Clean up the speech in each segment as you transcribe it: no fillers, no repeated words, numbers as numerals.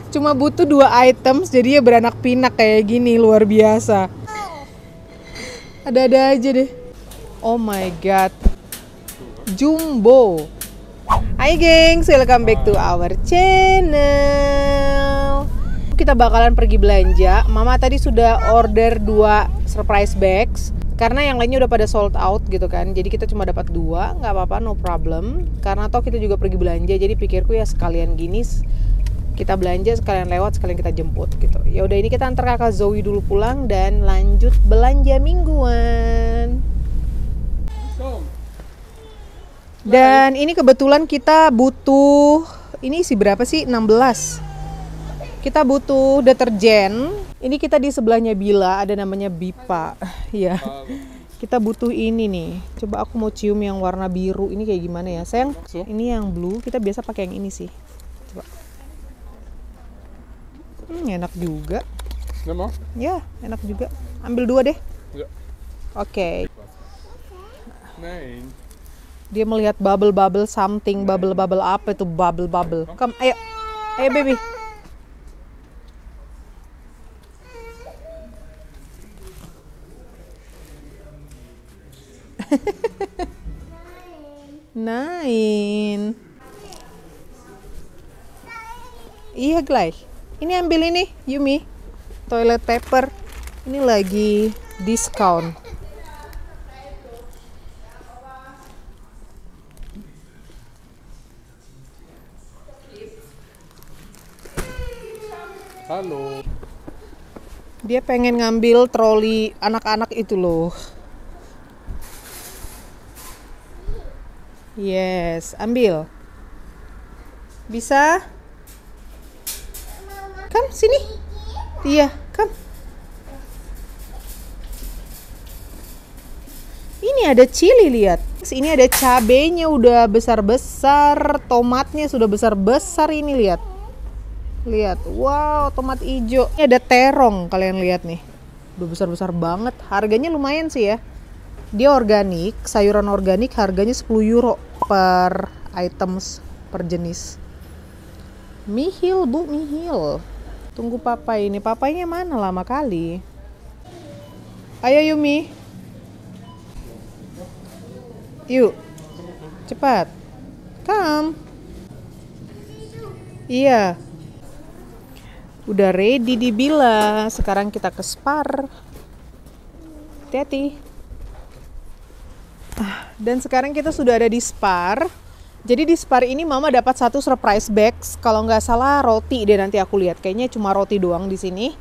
Cuma butuh 2 items, jadi ya beranak pinak kayak gini, luar biasa. Ada-ada aja deh. Oh my god. Jumbo. Hai gengs, welcome back to our channel. Kita bakalan pergi belanja. Mama tadi sudah order 2 surprise bags karena yang lainnya udah pada sold out gitu kan. Jadi kita cuma dapat 2, nggak apa-apa, no problem. Karena toh kita juga pergi belanja, jadi pikirku ya sekalian gini kita belanja, sekalian lewat, sekalian kita jemput gitu. Ya udah, ini kita antar kakak Zoe dulu pulang dan lanjut belanja mingguan. Dan ini kebetulan kita butuh, ini isi berapa sih? 16. Kita butuh deterjen. Ini kita di sebelahnya Bila, ada namanya Bipa. Ya. Kita butuh ini nih. Coba aku mau cium yang warna biru. Ini kayak gimana ya? Sayang, ini yang blue. Kita biasa pakai yang ini sih. Coba. Enak juga. Mau? Ya, enak juga. Ambil 2 deh. Ya. Oke. Nein. Dia melihat bubble something, bubble apa itu bubble. Come, ayo baby. Nine. Iya gleich. Ini ambil ini, Yumi. Toilet paper. Ini lagi diskon. Halo. Dia pengen ngambil troli anak-anak itu loh. Yes, ambil. Bisa? Come, sini. Iya, come. Ini ada chili, lihat. Ini ada cabenya udah besar-besar, tomatnya sudah besar-besar ini, lihat. Lihat, wow, tomat hijau. Ini ada terong, kalian lihat nih. Udah besar-besar banget. Harganya lumayan sih ya. Dia organik, sayuran organik, harganya 10 euro per items, per jenis. Mihil, Bu, mihil. Tunggu papai ini. Papainya mana, lama kali. Ayo Yumi. Yuk. Cepat. Come. Iya. Udah ready di Bila. Sekarang kita ke Spar. Hati-hati. Dan sekarang kita sudah ada di Spar. Jadi di Spar ini Mama dapat 1 surprise bags. Kalau nggak salah roti deh, nanti aku lihat. Kayaknya cuma roti doang di sini.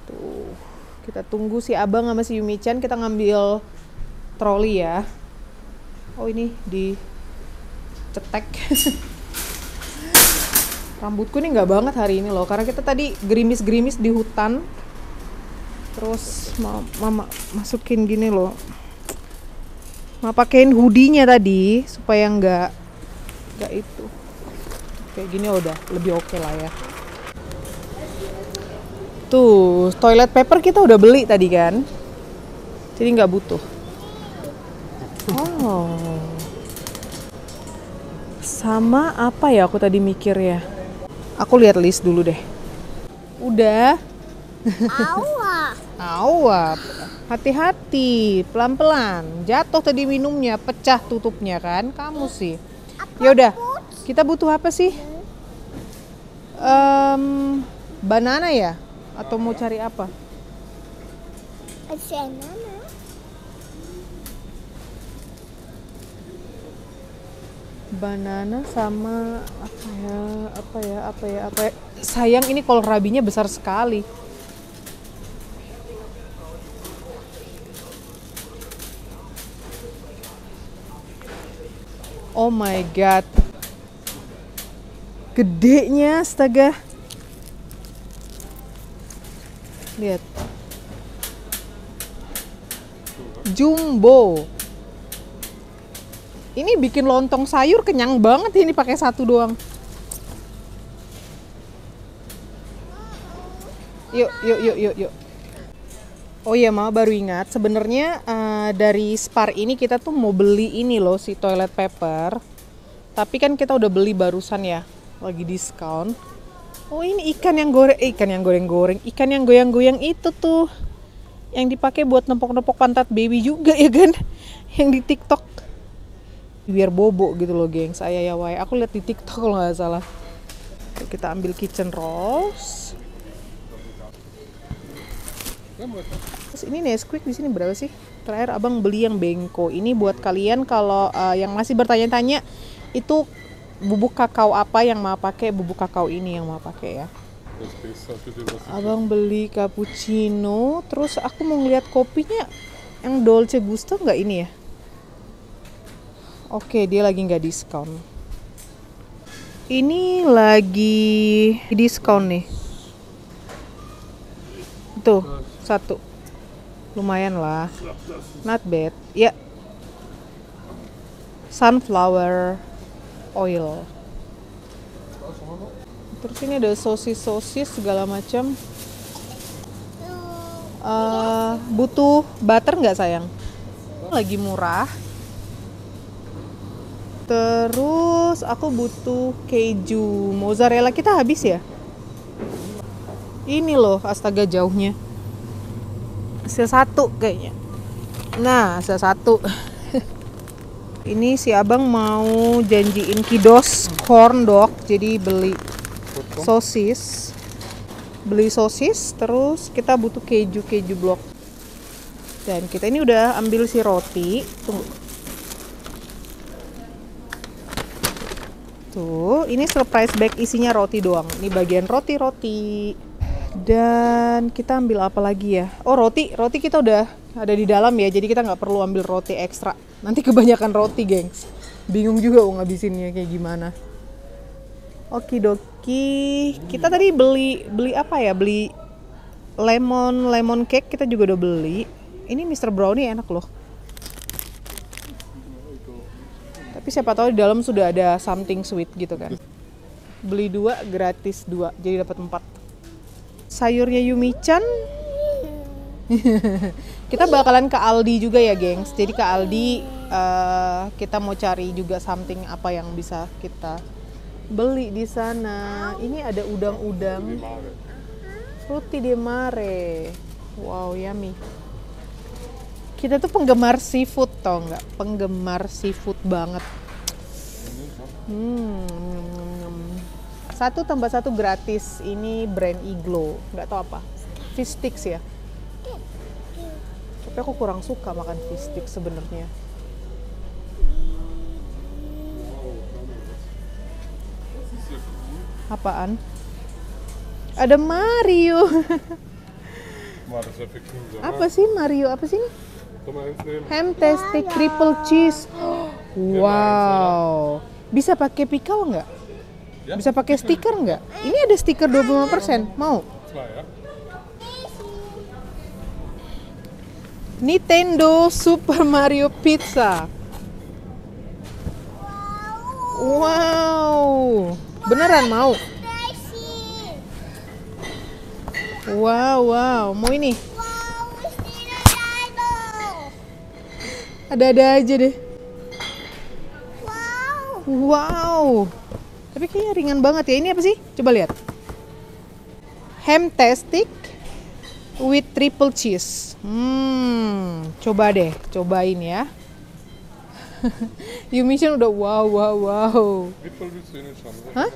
Tuh. Kita tunggu si Abang sama si Yumi-chan. Kita ngambil troli ya. Oh, ini dicetek. Rambutku ini nggak banget hari ini loh, karena kita tadi gerimis-gerimis di hutan. Terus Mama masukin gini loh. Mama pakein hoodie-nya tadi supaya nggak itu. Kayak gini udah lebih oke lah ya. Tuh, toilet paper kita udah beli tadi kan. Jadi nggak butuh. Oh. Sama apa ya aku tadi mikir ya? Aku lihat list dulu deh. Udah. Awas. Hati-hati, pelan-pelan. Jatuh tadi minumnya, pecah tutupnya kan? Kamu sih. Ya udah. Kita butuh apa sih? Banana ya? Atau mau cari apa? Banana sama apa ya. Sayang, ini kohlrabinya besar sekali. Oh my god. Gedenya, astaga. Lihat. Jumbo. Ini bikin lontong sayur kenyang banget ini pakai 1 doang. Yuk. Oh iya, Mama baru ingat. Sebenarnya dari Spar ini kita tuh mau beli ini loh, si toilet paper. Tapi kan kita udah beli barusan ya, lagi diskon. Oh ini ikan yang goreng, ikan yang goreng-goreng, ikan yang goyang-goyang itu tuh, yang dipakai buat nepok-nepok pantat baby juga ya kan, yang di TikTok, biar bobo gitu loh geng. Saya ya wae, aku lihat di TikTok kalau nggak salah. Oke, kita ambil kitchen rolls. Terus ini Nesquik di sini berapa sih? Terakhir abang beli yang bengko. Ini buat kalian kalau yang masih bertanya-tanya itu bubuk kakao apa yang mau pakai, bubuk kakao ini yang mau pakai ya. Abang beli cappuccino, terus aku mau ngeliat kopinya yang Dolce Gusto nggak ini ya? Oke, dia lagi nggak diskon. Ini lagi diskon nih. Tuh, satu. Lumayan lah. Not bad. Ya. Sunflower oil. Terus ini ada sosis segala macam. Butuh butter nggak sayang? Lagi murah. Terus aku butuh keju mozzarella, kita habis ya? Ini loh, astaga jauhnya. Hasil satu kayaknya. Nah, hasil satu. Ini si abang mau janjiin kidos corn dog, jadi beli sosis. Beli sosis, terus kita butuh keju blok. Dan kita ini udah ambil si roti. Tunggu. Tuh, ini surprise bag isinya roti doang. Ini bagian roti. Dan kita ambil apa lagi ya? Oh, roti kita udah ada di dalam ya. Jadi kita nggak perlu ambil roti ekstra. Nanti kebanyakan roti, gengs. Bingung juga mau ngabisinnya kayak gimana. Okidoki. Kita tadi beli apa ya? Beli lemon cake kita juga udah beli. Ini Mr. Brownie enak loh. Tapi siapa tahu di dalam sudah ada something sweet gitu kan. Beli 2 gratis 2, jadi dapat 4. Sayurnya Yumi-chan. Kita bakalan ke Aldi juga ya, gengs. Jadi ke Aldi kita mau cari juga something apa yang bisa kita beli di sana. Ini ada udang-udang. Frutti di mare. Wow, yummy. Kita tuh penggemar seafood, tau nggak? Penggemar seafood banget. 1 tambah 1 gratis. Ini brand Iglo, nggak tahu apa. Fish sticks ya. Tapi aku kurang suka makan fish sticks sebenarnya. Apaan? Ada Mario. Apa sih Mario? Apa sih ini? Hamtastic triple cheese. Wow. Bisa pakai pikal nggak? Bisa pakai stiker nggak? Ini ada stiker 25%. Mau? Nintendo Super Mario Pizza. Wow. Beneran mau? Wow. Mau ini? Ada-ada aja deh. Wow. Tapi kayaknya ringan banget ya. Ini apa sih? Coba lihat. Hamtastic with triple cheese. Coba deh, cobain ya. Yumi-chan udah wow. Hah?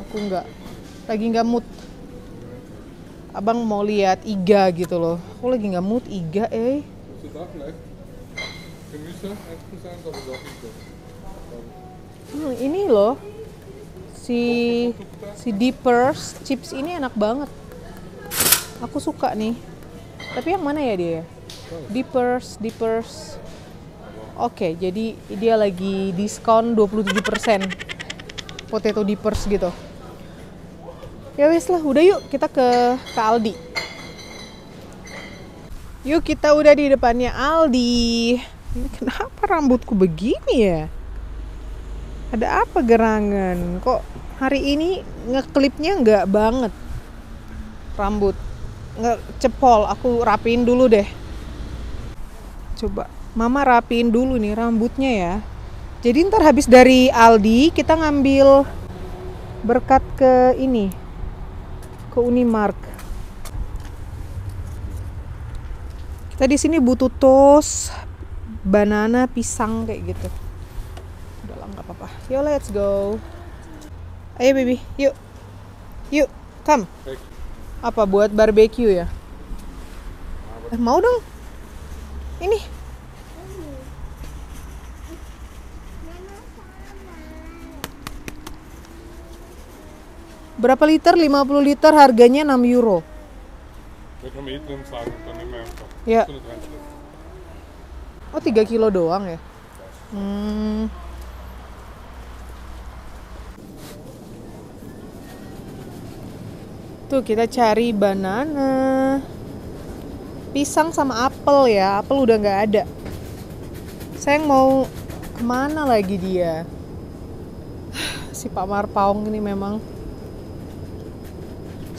Aku lagi nggak mood. Abang mau lihat iga gitu loh. Aku lagi nggak mood iga ini loh si Dippers chips ini enak banget. Aku suka nih. Tapi yang mana ya dia? Dippers. Oke, jadi dia lagi diskon 27%. Potato Dippers gitu. Ya wes lah, udah yuk kita ke Aldi. Yuk kita udah di depannya Aldi. Ini kenapa rambutku begini ya? Ada apa gerangan? Kok hari ini ngeklipnya nggak banget rambut? Nggak cepol, aku rapiin dulu deh. Coba, mama rapiin dulu nih rambutnya ya. Jadi ntar habis dari Aldi kita ngambil Berkat ke ini, ke Unimark. Kita di sini butuh toast, banana, pisang kayak gitu. Udah lah, nggak apa-apa. Yo, let's go. Ayo baby, yuk. Yuk, come. Apa buat barbecue ya? Mau dong. Ini. Berapa liter? 50 liter, harganya 6 euro. Ya. Oh, 3 kilo doang ya? Tuh kita cari banana, pisang sama apel ya. Apel udah nggak ada. Sayang mau kemana lagi dia? Si Pak Marpaung ini memang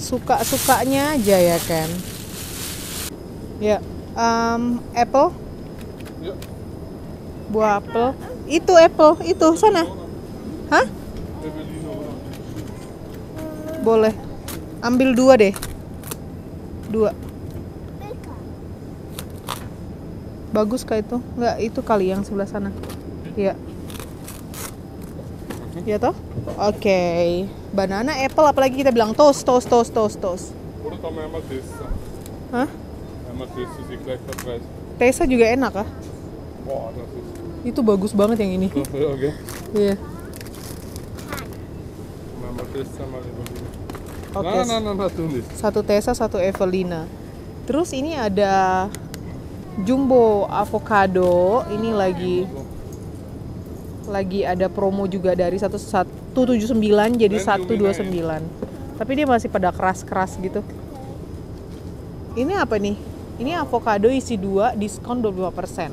suka-sukanya aja ya kan. Ya, apple. Ya. Buah apel. Itu apple, itu sana. Hah? Boleh. Ambil 2 deh. 2. Bagus kah itu? Enggak, itu kali yang sebelah sana. Iya. Ya toh? Oke. Banana, apple, apalagi kita bilang toast. Hah? Tesa juga enak ah? Itu bagus banget yang ini. Iya. Oke. Satu Tesa, satu Evelina. Terus ini ada jumbo avocado. Ini lagi ada promo juga dari 179 jadi 129. Tapi dia masih pada keras-keras gitu. Ini apa nih? Ini avocado isi 2, diskon 25%.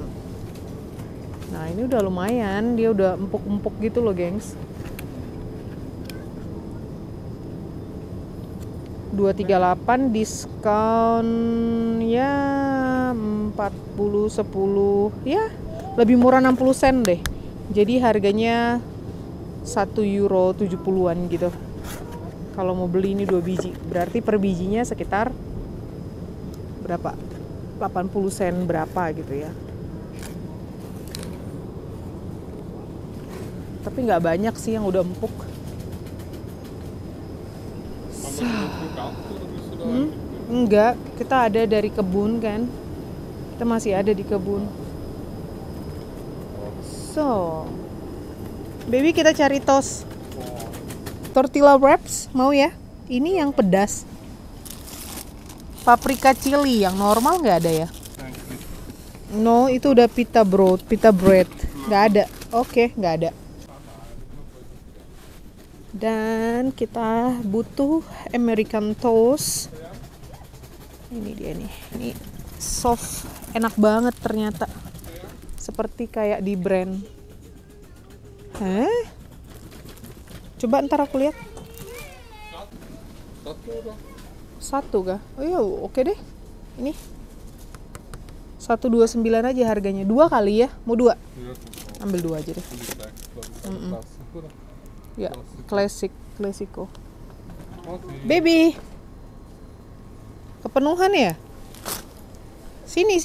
Nah, ini udah lumayan, dia udah empuk-empuk gitu loh, gengs. 238 diskon ya 40 10 ya lebih murah 60 sen deh. Jadi harganya 1 euro 70-an gitu. Kalau mau beli ini 2 biji, berarti per bijinya sekitar berapa? 80 sen berapa gitu ya. Tapi nggak banyak sih yang udah empuk. Enggak, kita ada dari kebun kan. Kita masih ada di kebun. So, baby kita cari toast. Tortilla wraps, mau ya? Ini yang pedas. Paprika chili, yang normal nggak ada ya? No, itu udah pita bread. Nggak ada. Oke, nggak ada. Dan kita butuh American toast. Ini dia nih. Ini soft, enak banget ternyata. Seperti kayak di brand. Coba ntar aku lihat. Satu kah? Oh iya, oke deh. Ini 129 aja harganya. 2 kali ya? Mau 2? Ambil 2 aja deh. Ya, klasiko. Baby. Kepenuhan ya? Sini.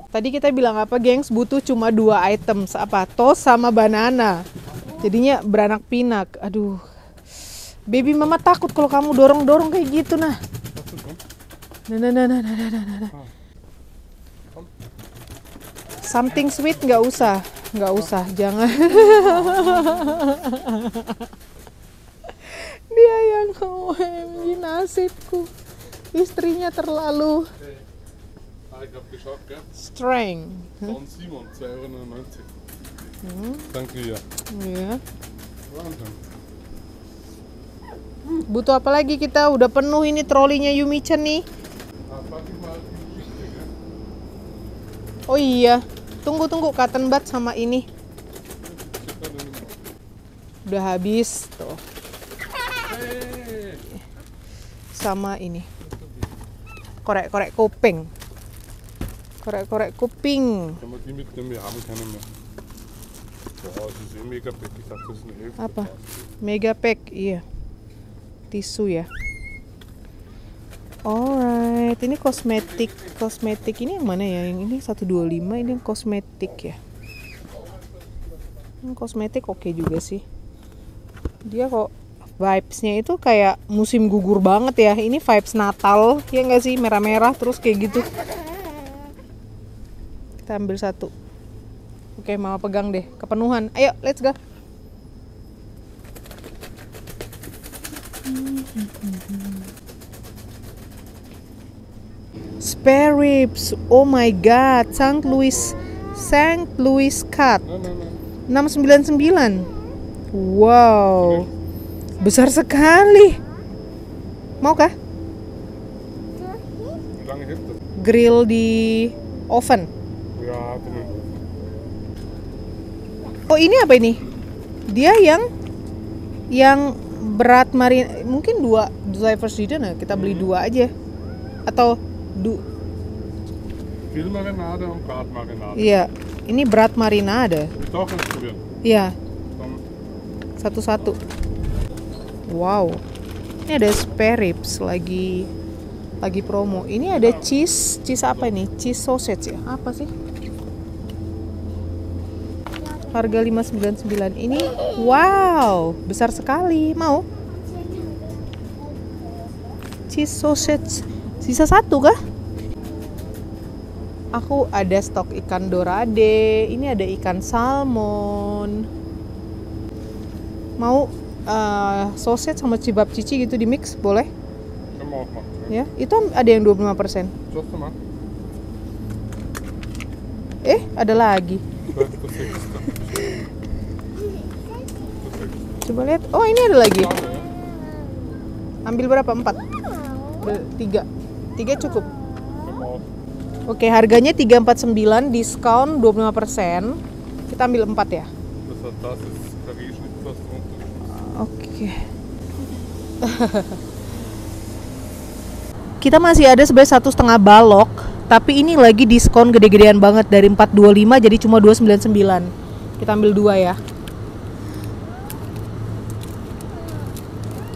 Tadi kita bilang apa, gengs? Butuh cuma 2 items. Apa? Toast sama banana. Jadinya beranak pinak. Aduh. Baby, mama takut kalau kamu dorong-dorong kayak gitu nah. Nah. Something sweet nggak usah, jangan. Dia yang OMG, nasibku. Istrinya terlalu strength. Von Simon, 2,99 €. Danke ya. Iya. Butuh apa lagi kita? Udah penuh ini trolinya Yumi-chan nih. Oh iya. Tunggu cotton bud sama ini. Udah habis tuh. Sama ini. Korek kuping. Korek kuping. Oh, das ist mega dick. Ich dachte, das ist eine Hälfte. Apa? Megapack, iya. Tisu ya. Alright, ini kosmetik. Kosmetik ini yang mana ya? Yang ini 125, ini yang kosmetik ya. Kosmetik oke juga sih. Dia kok vibes-nya itu kayak musim gugur banget ya. Ini vibes Natal, ya nggak sih? Merah-merah terus kayak gitu. Kita ambil satu. Oke, mama pegang deh. Kepenuhan. Ayo, let's go. Spare ribs. Oh my god. St. Louis cut. Nein, nein, nein. 699. Wow. Besar sekali. Mau kah? Wie lange hält das? Grill di oven. Ja, drin. Oh, ini apa ini? Dia yang berat marin, mungkin dua Zweifelschieden, kita beli dua aja. Atau Viel Marinade und Bratmarinade. iya, ini berat marinade. Willst du auch eins probieren? Iya, Komm. satu-satu. Wow. Ini ada spare ribs lagi promo. Ini ada cheese apa ini? Cheese sausage ya? Apa sih? Harga 599. Ini wow, besar sekali. Mau? Cheese sausage. Sisa satu kah? Aku ada stok ikan dorade. Ini ada ikan salmon. Mau sausage sama cibab cici gitu di mix, boleh? Können wir auch machen. Ya, itu ada yang 25%. Schaust du mal? Ada lagi. Das sechste. Coba lihat. Oh, ini ada lagi. Schade, ja? Ambil berapa? 4? 3. 3 cukup. Können wir auch. Oke, harganya 349, diskon 25%. Kita ambil 4 ya. Das ist Karriereschnitt fast runter. Oke. Kita masih ada sebenarnya 1,5 balok, tapi ini lagi diskon gede-gedean banget dari 425 jadi cuma 299. Kita ambil 2 ya.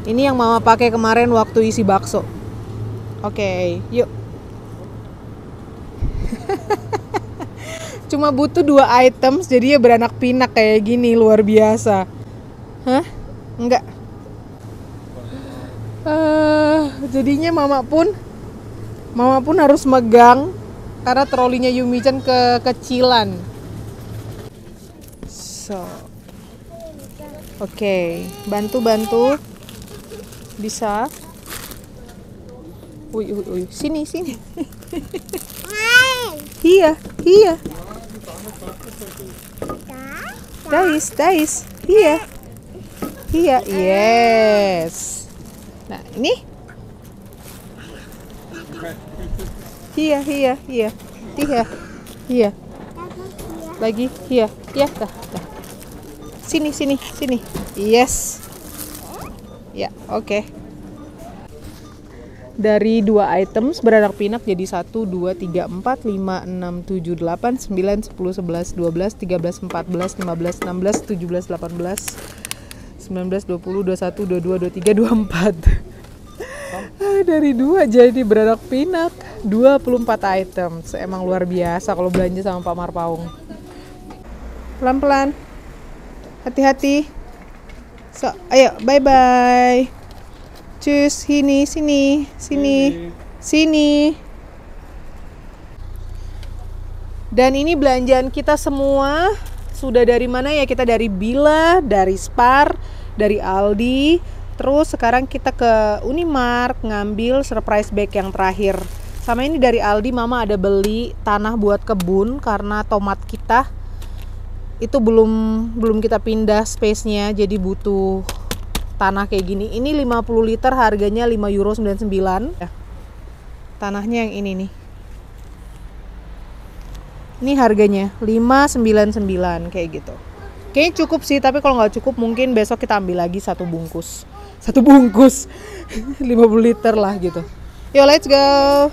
Ini yang mama pakai kemarin waktu isi bakso. Oke, yuk. Cuma butuh 2 items jadi ya beranak pinak kayak gini, luar biasa. Hah? Enggak. Jadinya mama pun harus megang karena trolinya Yumi-chan kekecilan. So. Oke, bantu. Bisa. Uy. Sini. Iya. Dais. Iya. Yes. Nah, ini. Iya. Lagi, iya. Ya, dah. Sini. Yes. Ya, oke. Dari 2 items beranak pinak jadi 1, 2, 3, 4, 5, 6, 7, 8, 9, 10, 11, 12, 13, 14, 15, 16, 17, 18, 19, 20, 21, 22, 23, 24. Dari 2 jadi beranak pinak 24 items. Emang luar biasa kalau belanja sama Pak Marpaung. Pelan-pelan. Hati-hati. So, ayo, bye-bye. Cus, sini. Dan ini belanjaan kita semua. Sudah dari mana ya? Kita dari Billa, dari Spar, dari Aldi. Terus sekarang kita ke Unimark ngambil surprise bag yang terakhir. Sama ini dari Aldi, mama ada beli tanah buat kebun karena tomat kita itu belum kita pindah space-nya, jadi butuh tanah kayak gini. Ini 50 liter harganya €5.99. Tanahnya yang ini nih. Ini harganya 599 kayak gitu. Kayaknya cukup sih, tapi kalau nggak cukup mungkin besok kita ambil lagi satu bungkus 50 liter lah gitu. Yo, let's go.